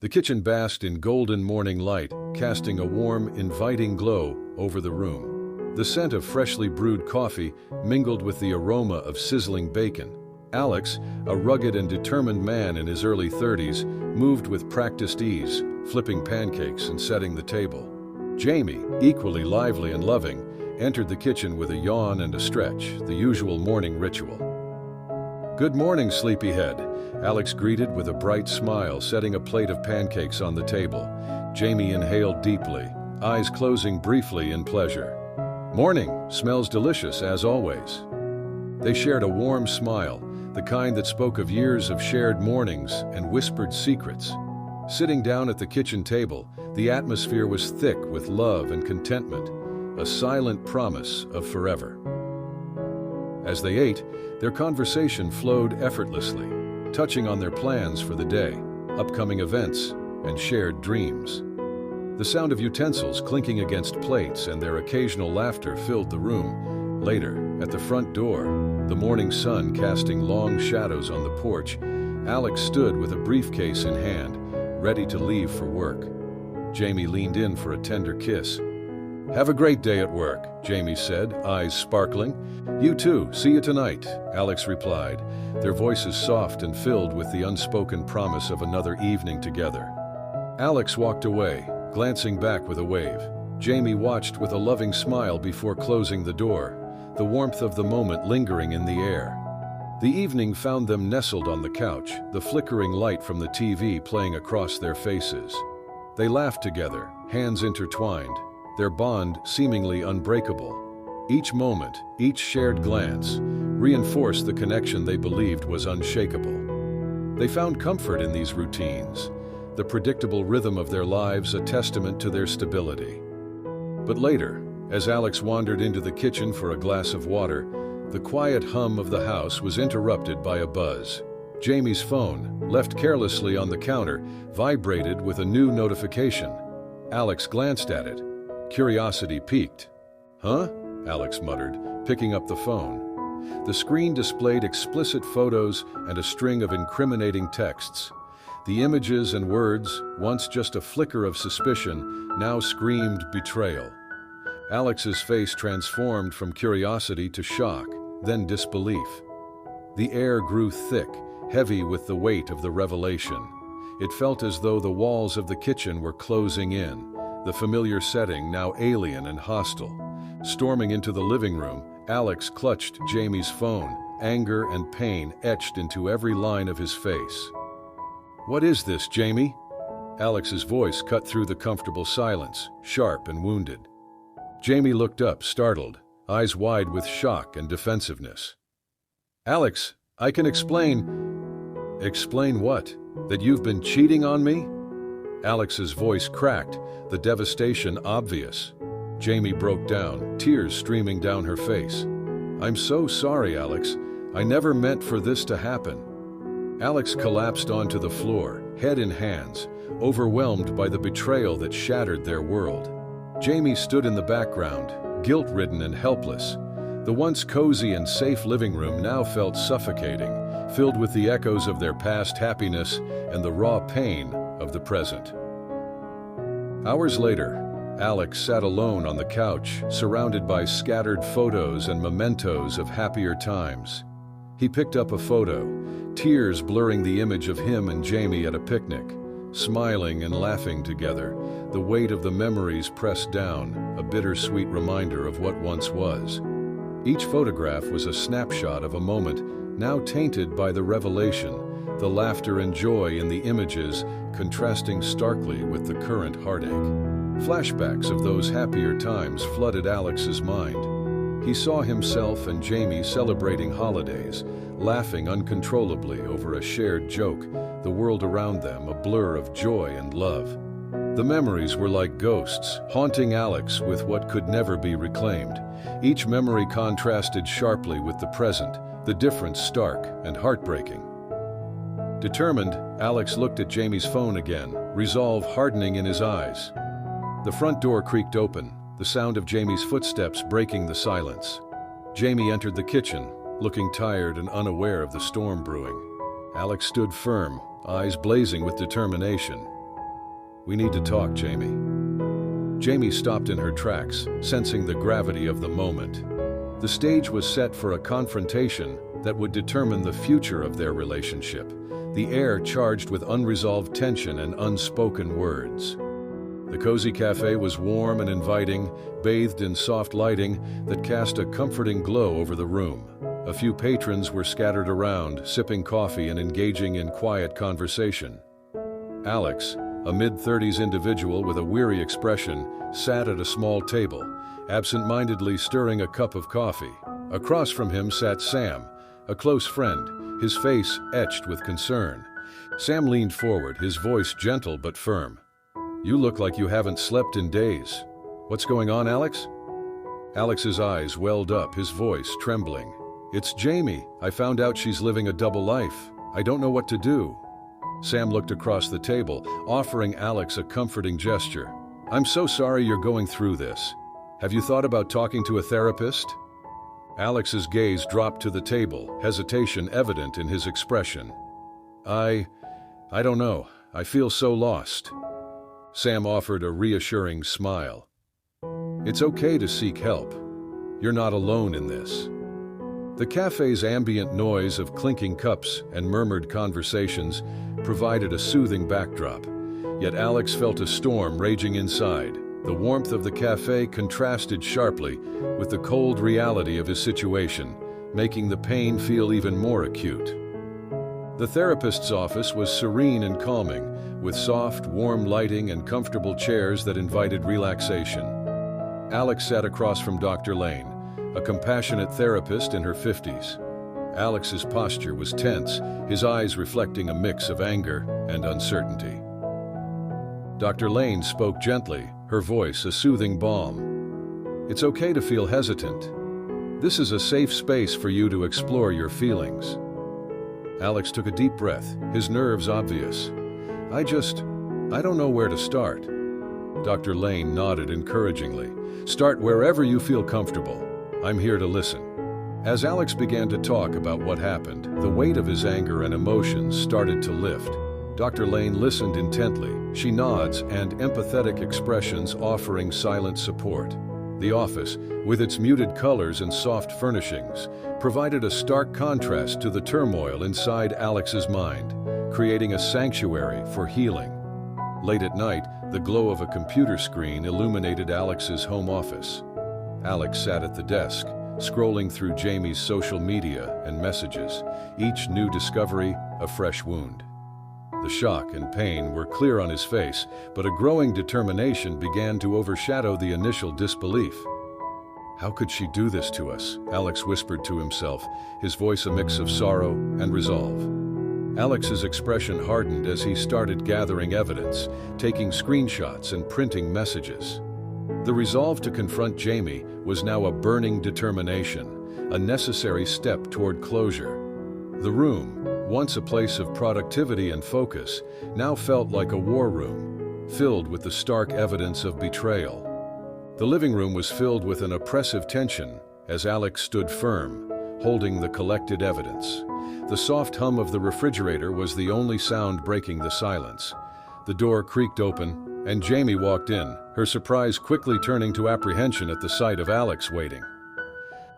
The kitchen basked in golden morning light, casting a warm, inviting glow over the room. The scent of freshly brewed coffee mingled with the aroma of sizzling bacon. Alex, a rugged and determined man in his early 30s, moved with practiced ease, flipping pancakes and setting the table. Jamie, equally lively and loving, entered the kitchen with a yawn and a stretch, the usual morning ritual. "Good morning, sleepyhead," Alex greeted with a bright smile, setting a plate of pancakes on the table. Jamie inhaled deeply, eyes closing briefly in pleasure. "Morning, smells delicious as always." They shared a warm smile, the kind that spoke of years of shared mornings and whispered secrets. Sitting down at the kitchen table, the atmosphere was thick with love and contentment, a silent promise of forever. As they ate, their conversation flowed effortlessly, touching on their plans for the day, upcoming events, and shared dreams. The sound of utensils clinking against plates and their occasional laughter filled the room. Later, at the front door, the morning sun casting long shadows on the porch, Alex stood with a briefcase in hand, ready to leave for work. Jamie leaned in for a tender kiss. "Have a great day at work," Jamie said, eyes sparkling. "You too, see you tonight," Alex replied, their voices soft and filled with the unspoken promise of another evening together. Alex walked away, glancing back with a wave. Jamie watched with a loving smile before closing the door, the warmth of the moment lingering in the air. The evening found them nestled on the couch, the flickering light from the TV playing across their faces. They laughed together, hands intertwined, their bond seemingly unbreakable. Each moment, each shared glance, reinforced the connection they believed was unshakable. They found comfort in these routines, the predictable rhythm of their lives a testament to their stability. But later, as Alex wandered into the kitchen for a glass of water, the quiet hum of the house was interrupted by a buzz. Jamie's phone, left carelessly on the counter, vibrated with a new notification. Alex glanced at it. Curiosity piqued. "Huh?" Alex muttered, picking up the phone. The screen displayed explicit photos and a string of incriminating texts. The images and words, once just a flicker of suspicion, now screamed betrayal. Alex's face transformed from curiosity to shock, then disbelief. The air grew thick, heavy with the weight of the revelation. It felt as though the walls of the kitchen were closing in, the familiar setting now alien and hostile. Storming into the living room, Alex clutched Jamie's phone, anger and pain etched into every line of his face. "What is this, Jamie?" Alex's voice cut through the comfortable silence, sharp and wounded. Jamie looked up, startled, eyes wide with shock and defensiveness. "Alex, I can explain." "Explain what? That you've been cheating on me?" Alex's voice cracked, the devastation obvious. Jamie broke down, tears streaming down her face. "I'm so sorry, Alex. I never meant for this to happen." Alex collapsed onto the floor, head in hands, overwhelmed by the betrayal that shattered their world. Jamie stood in the background, guilt-ridden and helpless. The once cozy and safe living room now felt suffocating, filled with the echoes of their past happiness and the raw pain of the present. Hours later, Alex sat alone on the couch, surrounded by scattered photos and mementos of happier times. He picked up a photo, tears blurring the image of him and Jamie at a picnic, smiling and laughing together, the weight of the memories pressed down, a bittersweet reminder of what once was. Each photograph was a snapshot of a moment now tainted by the revelation, the laughter and joy in the images contrasting starkly with the current heartache. Flashbacks of those happier times flooded Alex's mind. He saw himself and Jamie celebrating holidays, laughing uncontrollably over a shared joke, the world around them a blur of joy and love. The memories were like ghosts, haunting Alex with what could never be reclaimed. Each memory contrasted sharply with the present, the difference stark and heartbreaking. Determined, Alex looked at Jamie's phone again, resolve hardening in his eyes. The front door creaked open, the sound of Jamie's footsteps breaking the silence. Jamie entered the kitchen, looking tired and unaware of the storm brewing. Alex stood firm, eyes blazing with determination. We need to talk, Jamie." Jamie stopped in her tracks, sensing the gravity of the moment. The stage was set for a confrontation that would determine the future of their relationship, the air charged with unresolved tension and unspoken words. The cozy cafe was warm and inviting, bathed in soft lighting that cast a comforting glow over the room. A few patrons were scattered around, sipping coffee and engaging in quiet conversation. Alex, a mid-30s individual with a weary expression, sat at a small table, absent-mindedly stirring a cup of coffee. Across from him sat Sam, a close friend, his face etched with concern. Sam leaned forward, his voice gentle but firm. "You look like you haven't slept in days. What's going on, Alex?" Alex's eyes welled up, his voice trembling. "It's Jamie. I found out she's living a double life. I don't know what to do." Sam looked across the table, offering Alex a comforting gesture. "I'm so sorry you're going through this. Have you thought about talking to a therapist?" Alex's gaze dropped to the table, hesitation evident in his expression. I don't know. I feel so lost." Sam offered a reassuring smile. "It's okay to seek help. You're not alone in this." The cafe's ambient noise of clinking cups and murmured conversations provided a soothing backdrop, yet Alex felt a storm raging inside. The warmth of the cafe contrasted sharply with the cold reality of his situation, making the pain feel even more acute. The therapist's office was serene and calming, with soft, warm lighting and comfortable chairs that invited relaxation. Alex sat across from Dr. Lane, a compassionate therapist in her 50s. Alex's posture was tense, his eyes reflecting a mix of anger and uncertainty. Dr. Lane spoke gently, her voice a soothing balm. "It's okay to feel hesitant. This is a safe space for you to explore your feelings." Alex took a deep breath, his nerves obvious. I don't know where to start." Dr. Lane nodded encouragingly. "Start wherever you feel comfortable. I'm here to listen." As Alex began to talk about what happened, the weight of his anger and emotions started to lift. Dr. Lane listened intently, she nods and empathetic expressions offering silent support. The office, with its muted colors and soft furnishings, provided a stark contrast to the turmoil inside Alex's mind, creating a sanctuary for healing. Late at night, the glow of a computer screen illuminated Alex's home office. Alex sat at the desk, scrolling through Jamie's social media and messages, each new discovery a fresh wound. The shock and pain were clear on his face, but a growing determination began to overshadow the initial disbelief. "How could she do this to us?" Alex whispered to himself, his voice a mix of sorrow and resolve. Alex's expression hardened as he started gathering evidence, taking screenshots and printing messages. The resolve to confront Jamie was now a burning determination, a necessary step toward closure. The room, once a place of productivity and focus, now felt like a war room, filled with the stark evidence of betrayal. The living room was filled with an oppressive tension as Alex stood firm, holding the collected evidence. The soft hum of the refrigerator was the only sound breaking the silence. The door creaked open, and Jamie walked in, her surprise quickly turning to apprehension at the sight of Alex waiting.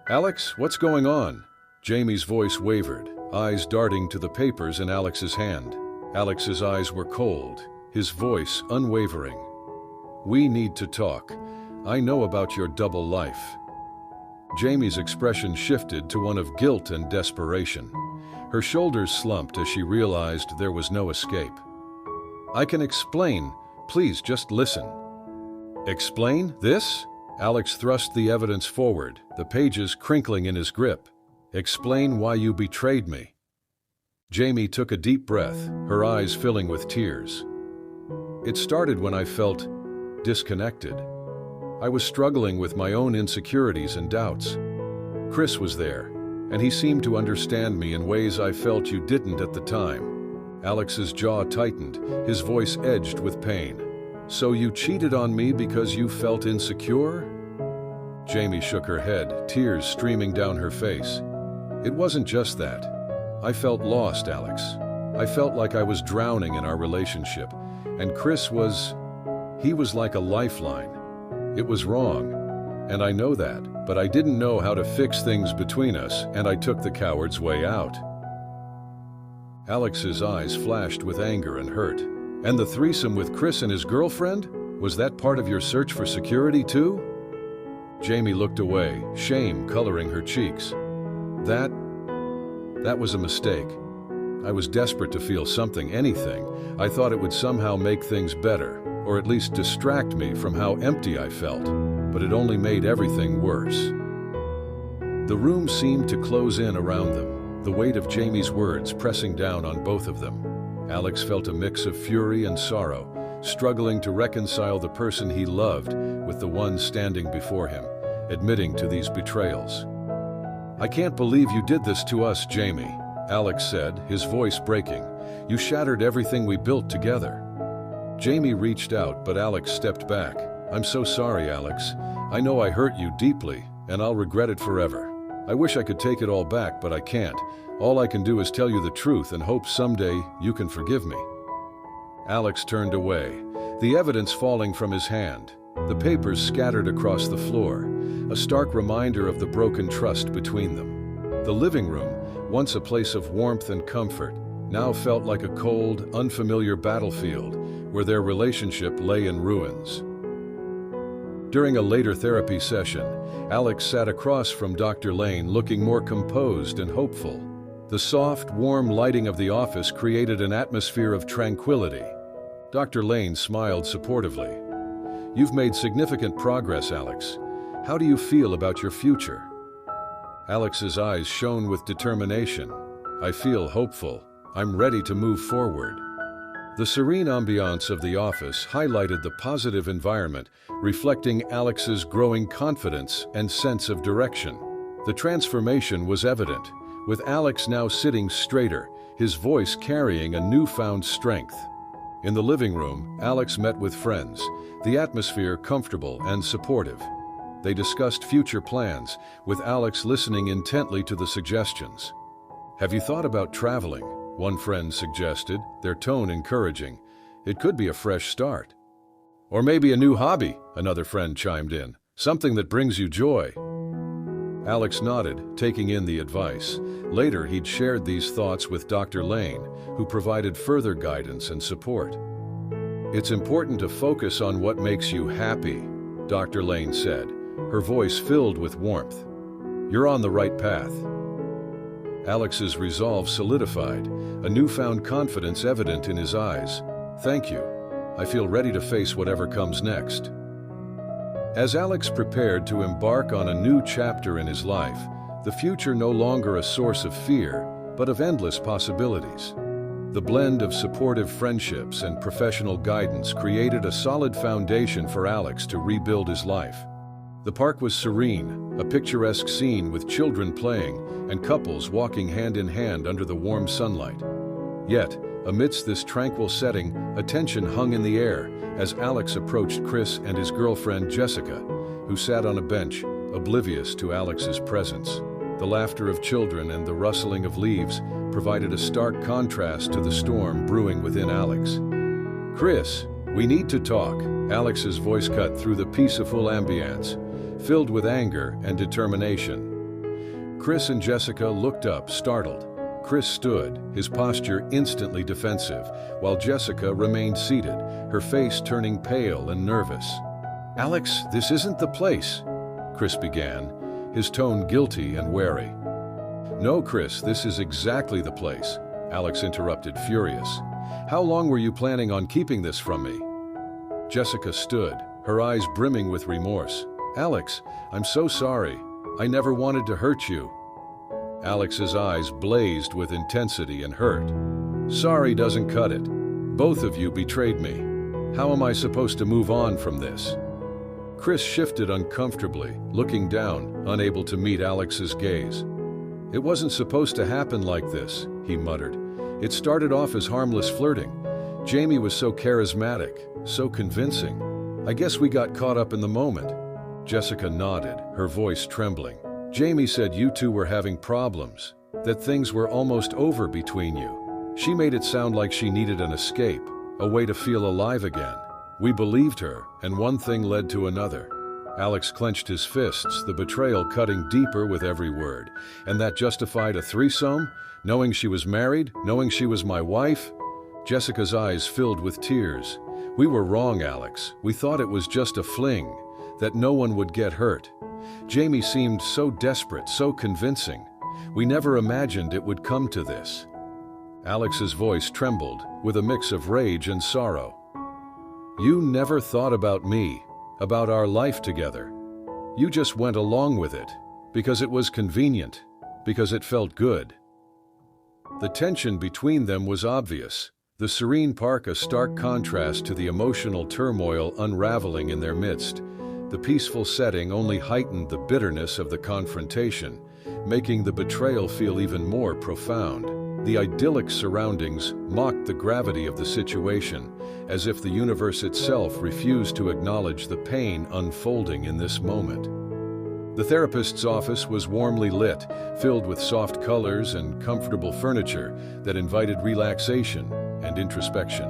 "Alex, what's going on?" Jamie's voice wavered, eyes darting to the papers in Alex's hand. Alex's eyes were cold, his voice unwavering. "We need to talk. I know about your double life." Jamie's expression shifted to one of guilt and desperation. Her shoulders slumped as she realized there was no escape. "I can explain. Please just listen." "Explain this?" Alex thrust the evidence forward, the pages crinkling in his grip. "Explain why you betrayed me." Jamie took a deep breath, her eyes filling with tears. "It started when I felt disconnected. I was struggling with my own insecurities and doubts. Chris was there, and he seemed to understand me in ways I felt you didn't at the time." Alex's jaw tightened, his voice edged with pain. "So you cheated on me because you felt insecure?" Jamie shook her head, tears streaming down her face. "It wasn't just that. I felt lost, Alex. I felt like I was drowning in our relationship, and Chris was He was like a lifeline. It was wrong, and I know that, but I didn't know how to fix things between us, and I took the coward's way out. Alex's eyes flashed with anger and hurt. And the threesome with Chris and his girlfriend? Was that part of your search for security too? Jamie looked away, shame coloring her cheeks. That was a mistake. I was desperate to feel something, anything. I thought it would somehow make things better, or at least distract me from how empty I felt, but it only made everything worse. The room seemed to close in around them, the weight of Jamie's words pressing down on both of them. Alex felt a mix of fury and sorrow, struggling to reconcile the person he loved with the one standing before him, admitting to these betrayals. "I can't believe you did this to us, Jamie," Alex said, his voice breaking. "You shattered everything we built together." Jamie reached out, but Alex stepped back. "I'm so sorry, Alex. I know I hurt you deeply, and I'll regret it forever. I wish I could take it all back, but I can't. All I can do is tell you the truth and hope someday you can forgive me." Alex turned away, the evidence falling from his hand, the papers scattered across the floor, a stark reminder of the broken trust between them. The living room, once a place of warmth and comfort, now felt like a cold, unfamiliar battlefield where their relationship lay in ruins. During a later therapy session, Alex sat across from Dr. Lane looking more composed and hopeful. The soft, warm lighting of the office created an atmosphere of tranquility. Dr. Lane smiled supportively. "You've made significant progress, Alex. How do you feel about your future?" Alex's eyes shone with determination. "I feel hopeful. I'm ready to move forward." The serene ambiance of the office highlighted the positive environment, reflecting Alex's growing confidence and sense of direction. The transformation was evident, with Alex now sitting straighter, his voice carrying a newfound strength. In the living room, Alex met with friends, the atmosphere comfortable and supportive. They discussed future plans, with Alex listening intently to the suggestions. "Have you thought about traveling?" one friend suggested, their tone encouraging. "It could be a fresh start." "Or maybe a new hobby," another friend chimed in. "Something that brings you joy." Alex nodded, taking in the advice. Later, he'd shared these thoughts with Dr. Lane, who provided further guidance and support. "It's important to focus on what makes you happy," Dr. Lane said, her voice filled with warmth. "You're on the right path." Alex's resolve solidified, a newfound confidence evident in his eyes. "Thank you. I feel ready to face whatever comes next." As Alex prepared to embark on a new chapter in his life, the future no longer a source of fear, but of endless possibilities. The blend of supportive friendships and professional guidance created a solid foundation for Alex to rebuild his life. The park was serene, a picturesque scene with children playing and couples walking hand in hand under the warm sunlight. Yet, amidst this tranquil setting, a tension hung in the air as Alex approached Chris and his girlfriend Jessica, who sat on a bench, oblivious to Alex's presence. The laughter of children and the rustling of leaves provided a stark contrast to the storm brewing within Alex. "Chris, we need to talk," Alex's voice cut through the peaceful ambience, filled with anger and determination. Chris and Jessica looked up, startled. Chris stood, his posture instantly defensive, while Jessica remained seated, her face turning pale and nervous. "Alex, this isn't the place," Chris began, his tone guilty and wary. "No, Chris, this is exactly the place," Alex interrupted, furious. "How long were you planning on keeping this from me?" Jessica stood, her eyes brimming with remorse. "Alex, I'm so sorry. I never wanted to hurt you." Alex's eyes blazed with intensity and hurt. "Sorry doesn't cut it. Both of you betrayed me. How am I supposed to move on from this?" Chris shifted uncomfortably, looking down, unable to meet Alex's gaze. "It wasn't supposed to happen like this," he muttered. "It started off as harmless flirting. Jamie was so charismatic, so convincing. I guess we got caught up in the moment." Jessica nodded, her voice trembling. "Jamie said you two were having problems, that things were almost over between you. She made it sound like she needed an escape, a way to feel alive again. We believed her, and one thing led to another. Alex clenched his fists, the betrayal cutting deeper with every word. And that justified a threesome? Knowing she was married? Knowing she was my wife? Jessica's eyes filled with tears. We were wrong, Alex. We thought it was just a fling, that no one would get hurt. Jamie seemed so desperate, so convincing. We never imagined it would come to this. Alex's voice trembled, with a mix of rage and sorrow. You never thought about me, about our life together. You just went along with it, because it was convenient, because it felt good. The tension between them was obvious, the serene park a stark contrast to the emotional turmoil unraveling in their midst. The peaceful setting only heightened the bitterness of the confrontation, making the betrayal feel even more profound. The idyllic surroundings mocked the gravity of the situation, as if the universe itself refused to acknowledge the pain unfolding in this moment. The therapist's office was warmly lit, filled with soft colors and comfortable furniture that invited relaxation and introspection.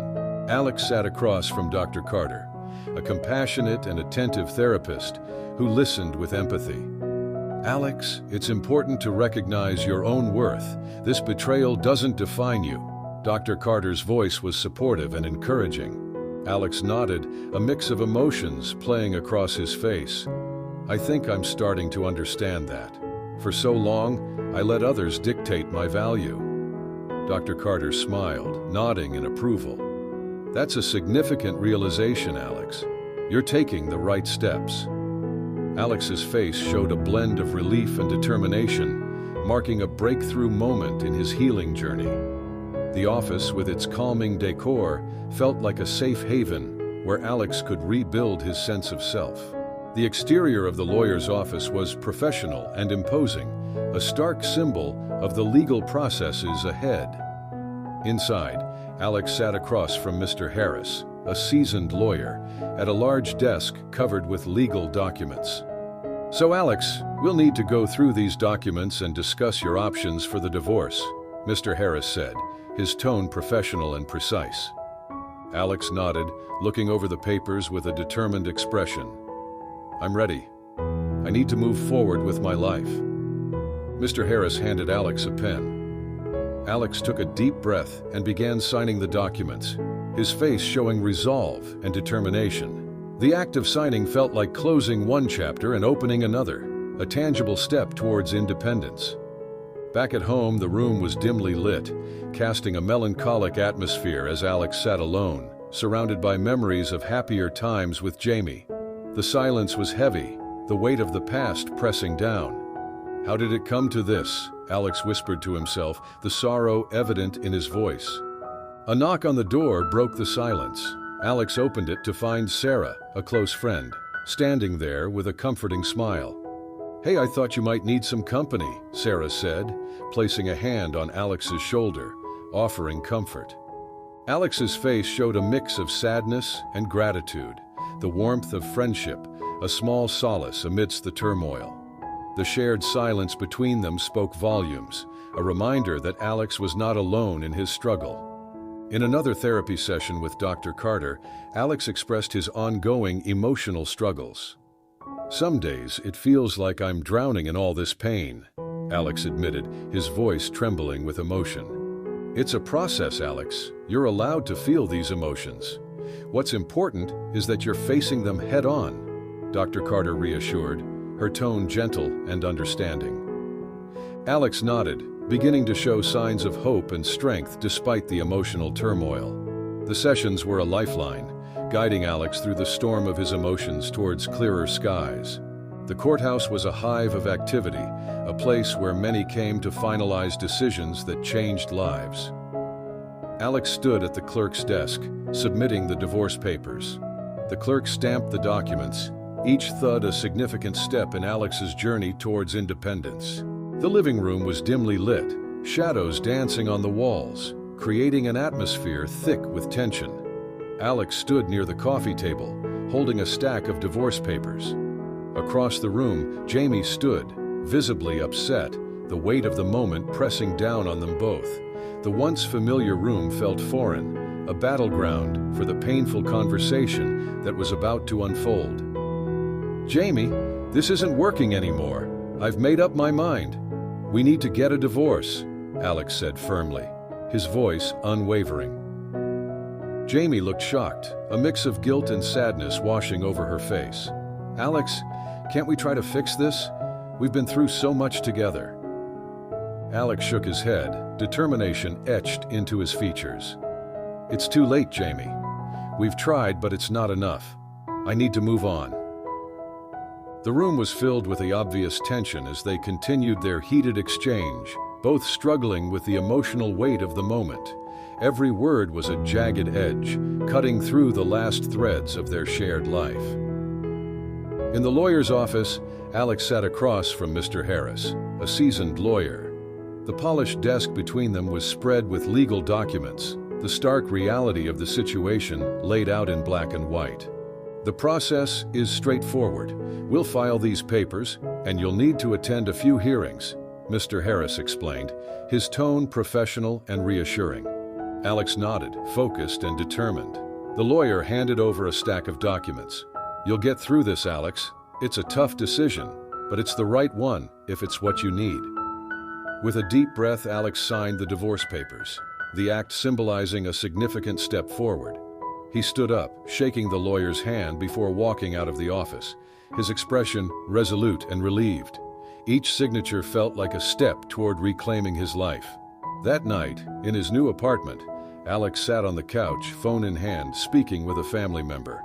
Alex sat across from Dr. Carter, a compassionate and attentive therapist who listened with empathy. Alex, it's important to recognize your own worth. This betrayal doesn't define you. Dr. Carter's voice was supportive and encouraging. Alex nodded, a mix of emotions playing across his face. I think I'm starting to understand that. For so long, I let others dictate my value. Dr. Carter smiled, nodding in approval. That's a significant realization, Alex. You're taking the right steps. Alex's face showed a blend of relief and determination, marking a breakthrough moment in his healing journey. The office, with its calming decor, felt like a safe haven where Alex could rebuild his sense of self. The exterior of the lawyer's office was professional and imposing, a stark symbol of the legal processes ahead. Inside, Alex sat across from Mr. Harris, a seasoned lawyer, at a large desk covered with legal documents. So Alex, we'll need to go through these documents and discuss your options for the divorce, Mr. Harris said, his tone professional and precise. Alex nodded, looking over the papers with a determined expression. I'm ready. I need to move forward with my life. Mr. Harris handed Alex a pen. Alex took a deep breath and began signing the documents, his face showing resolve and determination. The act of signing felt like closing one chapter and opening another, a tangible step towards independence. Back at home, the room was dimly lit, casting a melancholic atmosphere as Alex sat alone, surrounded by memories of happier times with Jamie. The silence was heavy, the weight of the past pressing down. How did it come to this? Alex whispered to himself, the sorrow evident in his voice. A knock on the door broke the silence. Alex opened it to find Sarah, a close friend, standing there with a comforting smile. Hey, I thought you might need some company, Sarah said, placing a hand on Alex's shoulder, offering comfort. Alex's face showed a mix of sadness and gratitude, the warmth of friendship, a small solace amidst the turmoil. The shared silence between them spoke volumes, a reminder that Alex was not alone in his struggle. In another therapy session with Dr. Carter, Alex expressed his ongoing emotional struggles. Some days it feels like I'm drowning in all this pain, Alex admitted, his voice trembling with emotion. It's a process, Alex. You're allowed to feel these emotions. What's important is that you're facing them head-on, Dr. Carter reassured, her tone gentle and understanding. Alex nodded, beginning to show signs of hope and strength despite the emotional turmoil. The sessions were a lifeline, guiding Alex through the storm of his emotions towards clearer skies. The courthouse was a hive of activity, a place where many came to finalize decisions that changed lives. Alex stood at the clerk's desk, submitting the divorce papers. The clerk stamped the documents, each thud a significant step in Alex's journey towards independence. The living room was dimly lit, shadows dancing on the walls, creating an atmosphere thick with tension. Alex stood near the coffee table, holding a stack of divorce papers. Across the room, Jamie stood, visibly upset, the weight of the moment pressing down on them both. The once familiar room felt foreign, a battleground for the painful conversation that was about to unfold. "Jamie, this isn't working anymore. I've made up my mind. We need to get a divorce," Alex said firmly, his voice unwavering. Jamie looked shocked, a mix of guilt and sadness washing over her face. "Alex, can't we try to fix this? We've been through so much together." Alex shook his head, determination etched into his features. "It's too late, Jamie. We've tried, but it's not enough. I need to move on." The room was filled with the obvious tension as they continued their heated exchange, both struggling with the emotional weight of the moment. Every word was a jagged edge, cutting through the last threads of their shared life. In the lawyer's office, Alex sat across from Mr. Harris, a seasoned lawyer. The polished desk between them was spread with legal documents, the stark reality of the situation laid out in black and white. "The process is straightforward. We'll file these papers, and you'll need to attend a few hearings," Mr. Harris explained, his tone professional and reassuring. Alex nodded, focused and determined. The lawyer handed over a stack of documents. "You'll get through this, Alex. It's a tough decision, but it's the right one if it's what you need." With a deep breath, Alex signed the divorce papers, the act symbolizing a significant step forward. He stood up, shaking the lawyer's hand before walking out of the office, his expression resolute and relieved. Each signature felt like a step toward reclaiming his life. That night, in his new apartment, Alex sat on the couch, phone in hand, speaking with a family member.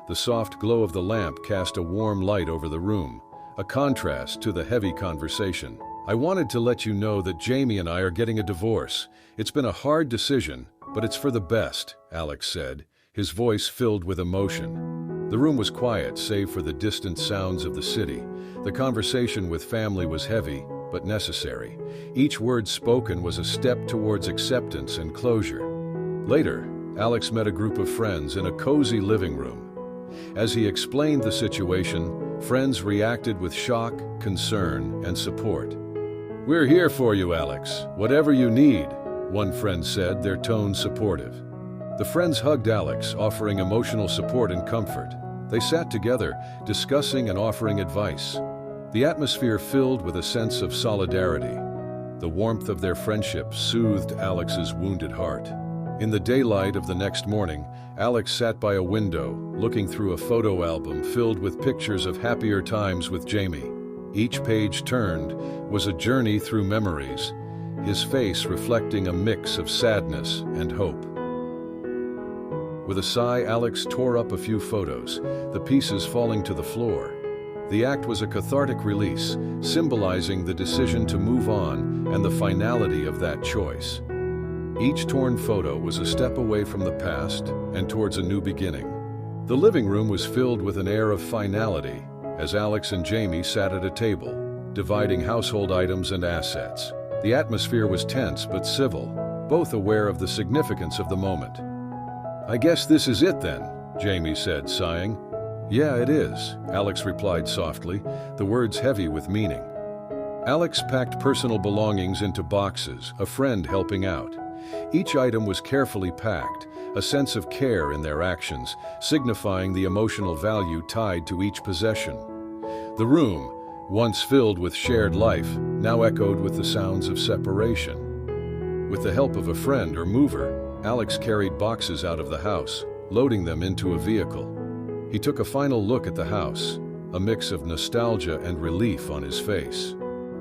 The soft glow of the lamp cast a warm light over the room, a contrast to the heavy conversation. "I wanted to let you know that Jamie and I are getting a divorce. It's been a hard decision, but it's for the best," Alex said, his voice filled with emotion. The room was quiet, save for the distant sounds of the city. The conversation with family was heavy, but necessary. Each word spoken was a step towards acceptance and closure. Later, Alex met a group of friends in a cozy living room. As he explained the situation, friends reacted with shock, concern, and support. "We're here for you, Alex. Whatever you need," one friend said, their tone supportive. The friends hugged Alex, offering emotional support and comfort. They sat together, discussing and offering advice. The atmosphere filled with a sense of solidarity. The warmth of their friendship soothed Alex's wounded heart. In the daylight of the next morning, Alex sat by a window, looking through a photo album filled with pictures of happier times with Jamie. Each page turned was a journey through memories, his face reflecting a mix of sadness and hope. With a sigh, Alex tore up a few photos, the pieces falling to the floor. The act was a cathartic release, symbolizing the decision to move on and the finality of that choice. Each torn photo was a step away from the past and towards a new beginning. The living room was filled with an air of finality as Alex and Jamie sat at a table, dividing household items and assets. The atmosphere was tense but civil, both aware of the significance of the moment. "I guess this is it then," Jamie said, sighing. "Yeah, it is," Alex replied softly, the words heavy with meaning. Alex packed personal belongings into boxes, a friend helping out. Each item was carefully packed, a sense of care in their actions, signifying the emotional value tied to each possession. The room, once filled with shared life, now echoed with the sounds of separation. With the help of a friend or mover, Alex carried boxes out of the house, loading them into a vehicle. He took a final look at the house, a mix of nostalgia and relief on his face.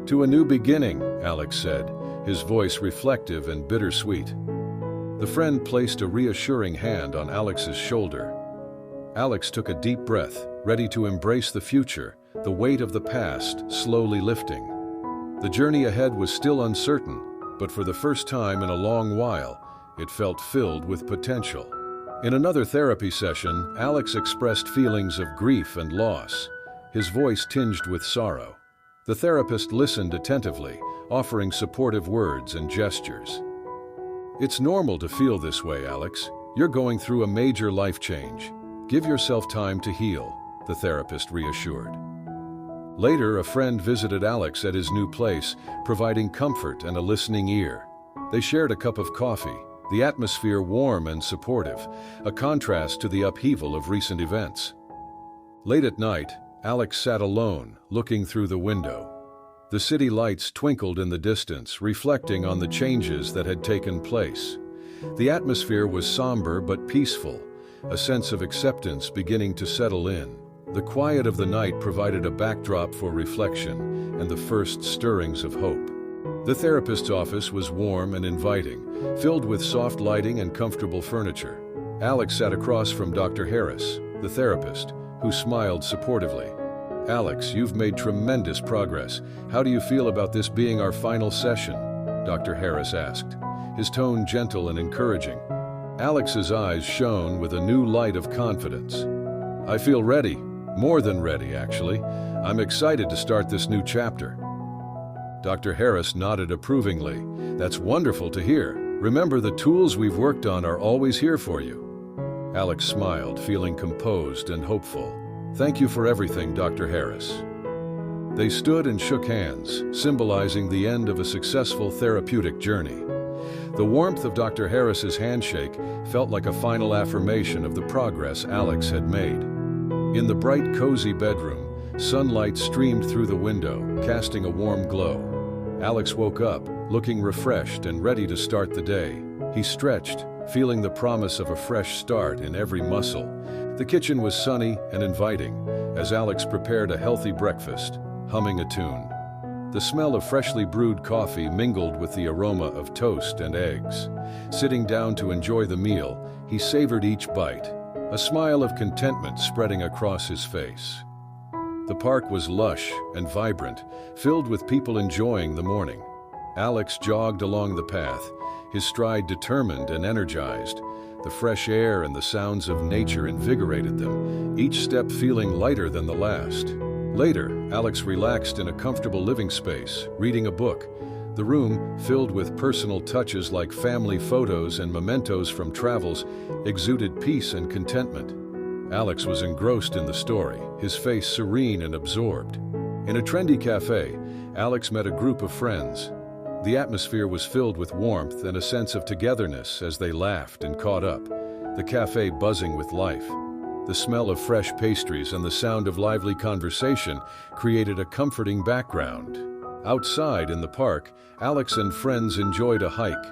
"To a new beginning," Alex said, his voice reflective and bittersweet. The friend placed a reassuring hand on Alex's shoulder. Alex took a deep breath, ready to embrace the future, the weight of the past slowly lifting. The journey ahead was still uncertain, but for the first time in a long while, it felt filled with potential. In another therapy session, Alex expressed feelings of grief and loss, his voice tinged with sorrow. The therapist listened attentively, offering supportive words and gestures. "It's normal to feel this way, Alex. You're going through a major life change. Give yourself time to heal," the therapist reassured. Later, a friend visited Alex at his new place, providing comfort and a listening ear. They shared a cup of coffee, the atmosphere warm and supportive, a contrast to the upheaval of recent events. Late at night, Alex sat alone, looking through the window. The city lights twinkled in the distance, reflecting on the changes that had taken place. The atmosphere was somber but peaceful, a sense of acceptance beginning to settle in. The quiet of the night provided a backdrop for reflection and the first stirrings of hope. The therapist's office was warm and inviting, filled with soft lighting and comfortable furniture. Alex sat across from Dr. Harris, the therapist, who smiled supportively. "Alex, you've made tremendous progress. How do you feel about this being our final session?" Dr. Harris asked, his tone gentle and encouraging. Alex's eyes shone with a new light of confidence. "I feel ready. More than ready, actually. I'm excited to start this new chapter." Dr. Harris nodded approvingly. "That's wonderful to hear. Remember, the tools we've worked on are always here for you." Alex smiled, feeling composed and hopeful. "Thank you for everything, Dr. Harris." They stood and shook hands, symbolizing the end of a successful therapeutic journey. The warmth of Dr. Harris's handshake felt like a final affirmation of the progress Alex had made. In the bright, cozy bedroom, sunlight streamed through the window, casting a warm glow. Alex woke up, looking refreshed and ready to start the day. He stretched, feeling the promise of a fresh start in every muscle. The kitchen was sunny and inviting, as Alex prepared a healthy breakfast, humming a tune. The smell of freshly brewed coffee mingled with the aroma of toast and eggs. Sitting down to enjoy the meal, he savored each bite, a smile of contentment spreading across his face. The park was lush and vibrant, filled with people enjoying the morning. Alex jogged along the path, his stride determined and energized. The fresh air and the sounds of nature invigorated them, each step feeling lighter than the last. Later, Alex relaxed in a comfortable living space, reading a book. The room, filled with personal touches like family photos and mementos from travels, exuded peace and contentment. Alex was engrossed in the story, his face serene and absorbed. In a trendy cafe, Alex met a group of friends. The atmosphere was filled with warmth and a sense of togetherness as they laughed and caught up, the cafe buzzing with life. The smell of fresh pastries and the sound of lively conversation created a comforting background. Outside in the park, Alex and friends enjoyed a hike.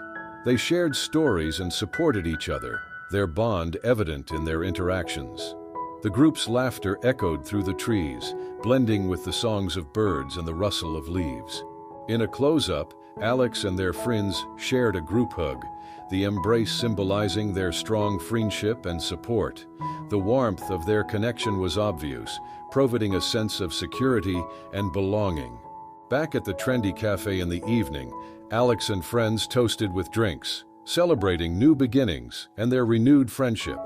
They shared stories and supported each other, their bond evident in their interactions. The group's laughter echoed through the trees, blending with the songs of birds and the rustle of leaves. In a close-up, Alex and their friends shared a group hug, the embrace symbolizing their strong friendship and support. The warmth of their connection was obvious, providing a sense of security and belonging. Back at the trendy cafe in the evening, Alex and friends toasted with drinks, celebrating new beginnings and their renewed friendship.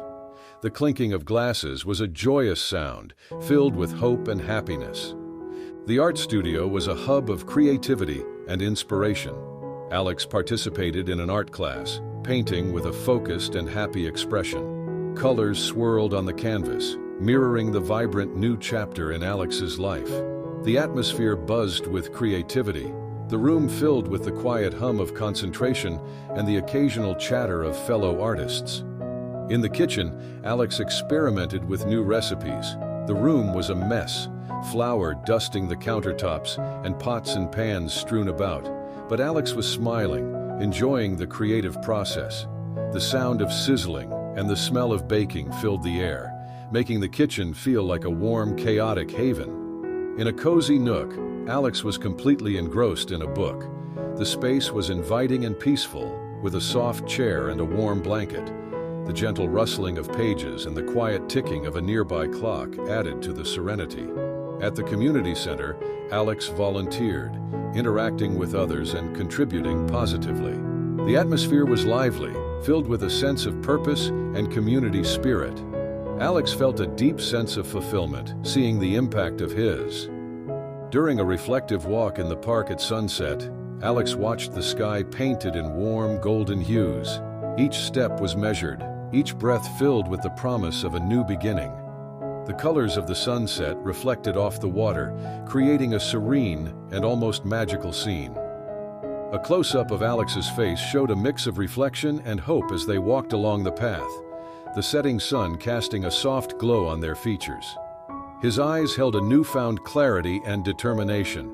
The clinking of glasses was a joyous sound, filled with hope and happiness. The art studio was a hub of creativity and inspiration. Alex participated in an art class, painting with a focused and happy expression. Colors swirled on the canvas, mirroring the vibrant new chapter in Alex's life. The atmosphere buzzed with creativity, the room filled with the quiet hum of concentration and the occasional chatter of fellow artists. In the kitchen, Alex experimented with new recipes. The room was a mess, flour dusting the countertops and pots and pans strewn about. But Alex was smiling, enjoying the creative process. The sound of sizzling and the smell of baking filled the air, making the kitchen feel like a warm, chaotic haven. In a cozy nook, Alex was completely engrossed in a book. The space was inviting and peaceful, with a soft chair and a warm blanket. The gentle rustling of pages and the quiet ticking of a nearby clock added to the serenity. At the community center, Alex volunteered, interacting with others and contributing positively. The atmosphere was lively, filled with a sense of purpose and community spirit. Alex felt a deep sense of fulfillment, seeing the impact of his. During a reflective walk in the park at sunset, Alex watched the sky painted in warm, golden hues. Each step was measured, each breath filled with the promise of a new beginning. The colors of the sunset reflected off the water, creating a serene and almost magical scene. A close-up of Alex's face showed a mix of reflection and hope as they walked along the path, the setting sun casting a soft glow on their features. His eyes held a newfound clarity and determination.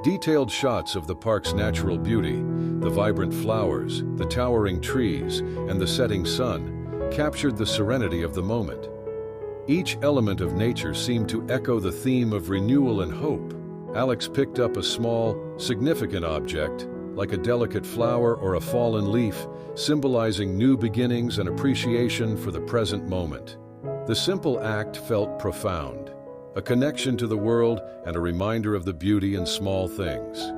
Detailed shots of the park's natural beauty, the vibrant flowers, the towering trees, and the setting sun, captured the serenity of the moment. Each element of nature seemed to echo the theme of renewal and hope. Alex picked up a small, significant object, like a delicate flower or a fallen leaf, symbolizing new beginnings and appreciation for the present moment. The simple act felt profound, a connection to the world and a reminder of the beauty in small things.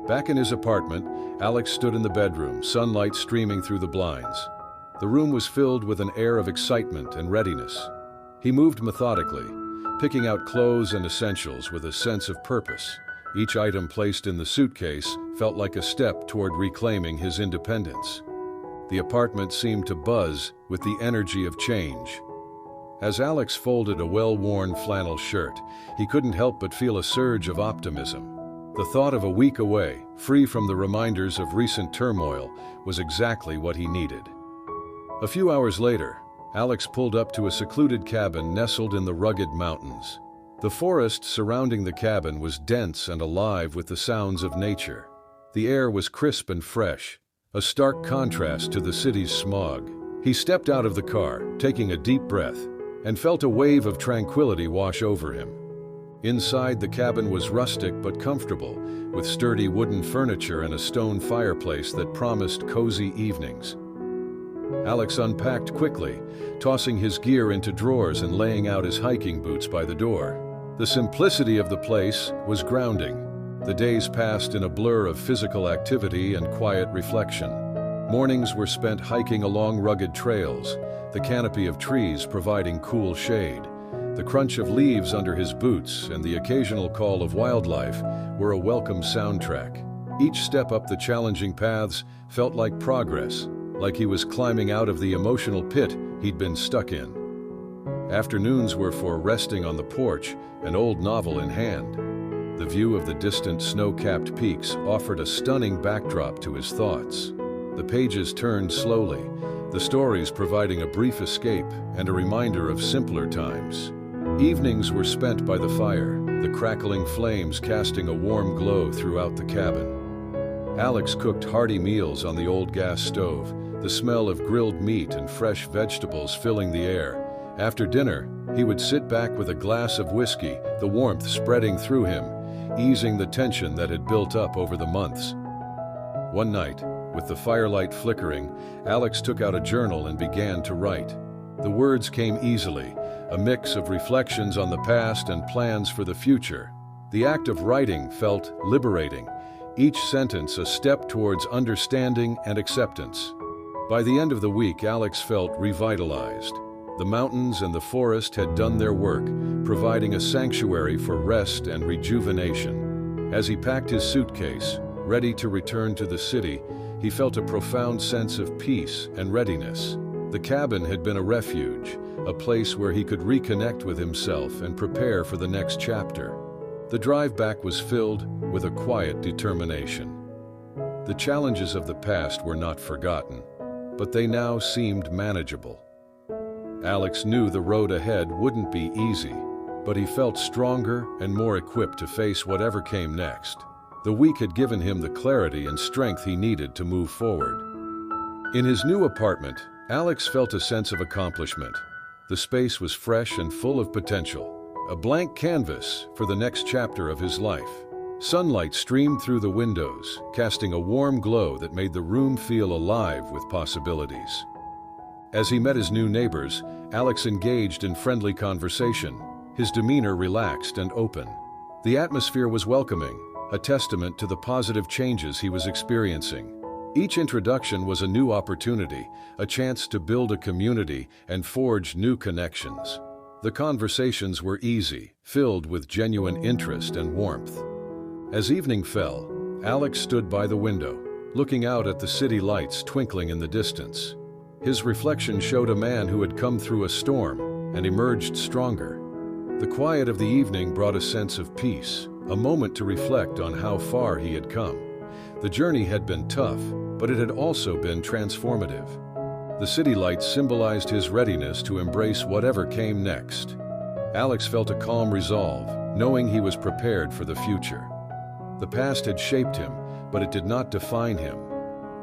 Back in his apartment, Alex stood in the bedroom, sunlight streaming through the blinds. The room was filled with an air of excitement and readiness. He moved methodically, picking out clothes and essentials with a sense of purpose. Each item placed in the suitcase felt like a step toward reclaiming his independence. The apartment seemed to buzz with the energy of change. As Alex folded a well-worn flannel shirt, he couldn't help but feel a surge of optimism. The thought of a week away, free from the reminders of recent turmoil, was exactly what he needed. A few hours later, Alex pulled up to a secluded cabin nestled in the rugged mountains. The forest surrounding the cabin was dense and alive with the sounds of nature. The air was crisp and fresh, a stark contrast to the city's smog. He stepped out of the car, taking a deep breath, and felt a wave of tranquility wash over him. Inside, the cabin was rustic but comfortable, with sturdy wooden furniture and a stone fireplace that promised cozy evenings. Alex unpacked quickly, tossing his gear into drawers and laying out his hiking boots by the door. The simplicity of the place was grounding. The days passed in a blur of physical activity and quiet reflection. Mornings were spent hiking along rugged trails, the canopy of trees providing cool shade. The crunch of leaves under his boots and the occasional call of wildlife were a welcome soundtrack. Each step up the challenging paths felt like progress, like he was climbing out of the emotional pit he'd been stuck in. Afternoons were for resting on the porch, an old novel in hand. The view of the distant snow-capped peaks offered a stunning backdrop to his thoughts. The pages turned slowly, the stories providing a brief escape and a reminder of simpler times. Evenings were spent by the fire, the crackling flames casting a warm glow throughout the cabin. Alex cooked hearty meals on the old gas stove, the smell of grilled meat and fresh vegetables filling the air. After dinner, he would sit back with a glass of whiskey, the warmth spreading through him, easing the tension that had built up over the months. One night, with the firelight flickering, Alex took out a journal and began to write. The words came easily, a mix of reflections on the past and plans for the future. The act of writing felt liberating, each sentence a step towards understanding and acceptance. By the end of the week, Alex felt revitalized. The mountains and the forest had done their work, providing a sanctuary for rest and rejuvenation. As he packed his suitcase, ready to return to the city, he felt a profound sense of peace and readiness. The cabin had been a refuge, a place where he could reconnect with himself and prepare for the next chapter. The drive back was filled with a quiet determination. The challenges of the past were not forgotten, but they now seemed manageable. Alex knew the road ahead wouldn't be easy, but he felt stronger and more equipped to face whatever came next. The week had given him the clarity and strength he needed to move forward. In his new apartment, Alex felt a sense of accomplishment. The space was fresh and full of potential, a blank canvas for the next chapter of his life. Sunlight streamed through the windows, casting a warm glow that made the room feel alive with possibilities. As he met his new neighbors, Alex engaged in friendly conversation, his demeanor relaxed and open. The atmosphere was welcoming, a testament to the positive changes he was experiencing. Each introduction was a new opportunity, a chance to build a community and forge new connections. The conversations were easy, filled with genuine interest and warmth. As evening fell, Alex stood by the window, looking out at the city lights twinkling in the distance. His reflection showed a man who had come through a storm and emerged stronger. The quiet of the evening brought a sense of peace, a moment to reflect on how far he had come. The journey had been tough, but it had also been transformative. The city lights symbolized his readiness to embrace whatever came next. Alex felt a calm resolve, knowing he was prepared for the future. The past had shaped him, but it did not define him.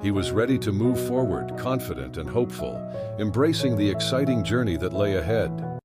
He was ready to move forward, confident and hopeful, embracing the exciting journey that lay ahead.